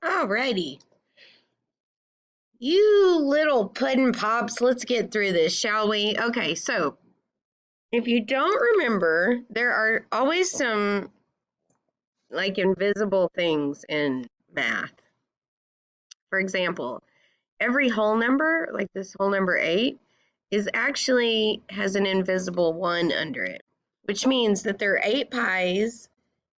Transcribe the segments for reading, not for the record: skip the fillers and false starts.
Alrighty. You little puddin' pops, let's get through this, shall we? Okay, so if you don't remember, there are always some like invisible things in math. For example, every whole number, like this whole number 8, is actually has an invisible 1 under it, which means that there are 8 pies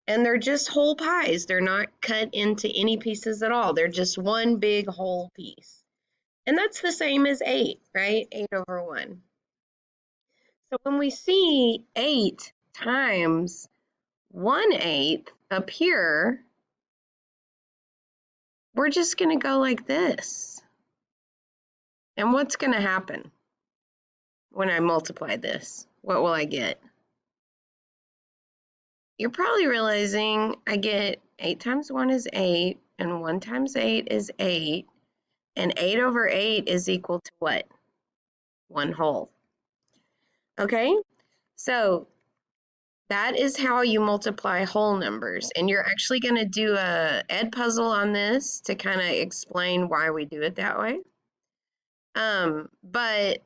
and they're just whole pies. They're not cut into any pieces at all. They're just one big whole piece. And that's the same as 8, right? 8 over 1. So when we see 8 times 1/8 up here, we're just going to go like this. And what's going to happen when I multiply this? What will I get? You're probably realizing I get 8 times 1 is 8, and 1 times 8 is 8, and 8 over 8 is equal to what? 1 whole. Okay? So that is how you multiply whole numbers. And you're actually going to do a Edpuzzle on this to kind of explain why we do it that way. But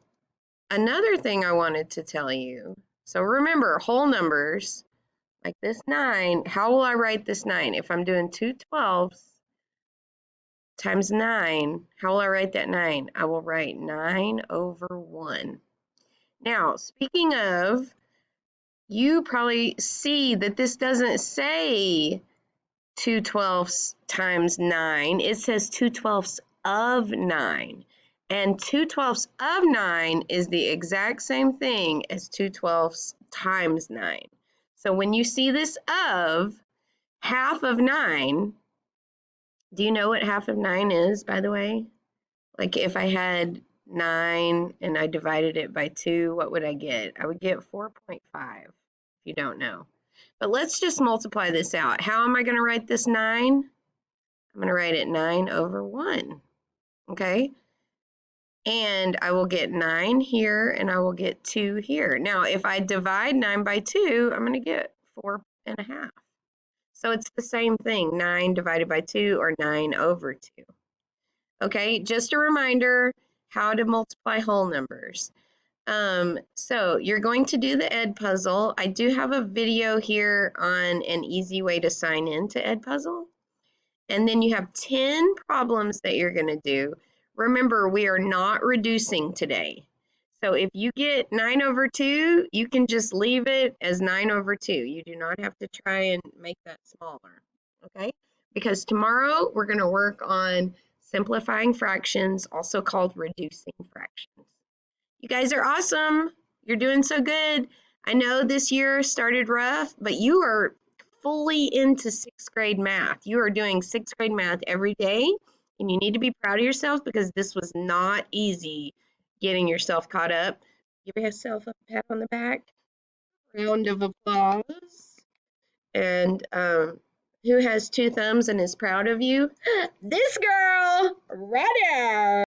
another thing I wanted to tell you, so remember whole numbers, like this 9, how will I write this 9? If I'm doing 2 12ths times 9, how will I write that 9? I will write 9 over 1. Now, speaking of, you probably see that this doesn't say 2 12ths times 9. It says 2 12ths of 9. And 2 12ths of 9 is the exact same thing as 2 12ths times 9. So when you see this of, half of 9, do you know what half of 9 is, by the way? Like if I had 9 and I divided it by 2, what would I get? I would get 4.5, if you don't know. But let's just multiply this out. How am I going to write this 9? I'm going to write it 9 over 1, okay? And I will get 9 here, and I will get 2 here. Now, if I divide 9 by 2, I'm going to get 4.5. So it's the same thing, 9 divided by 2, or 9 over 2. Okay, just a reminder how to multiply whole numbers. So you're going to do the Edpuzzle. I do have a video here on an easy way to sign in to Edpuzzle. And then you have 10 problems that you're going to do. Remember, we are not reducing today. So if you get 9 over 2, you can just leave it as 9 over 2. You do not have to try and make that smaller, okay? Because tomorrow we're going to work on simplifying fractions, also called reducing fractions. You guys are awesome. You're doing so good. I know this year started rough, but you are fully into 6th grade math. You are doing 6th grade math every day, and you need to be proud of yourself because this was not easy getting yourself caught up. Give yourself a pat on the back. Round of applause. And who has 2 thumbs and is proud of you? This girl, right out.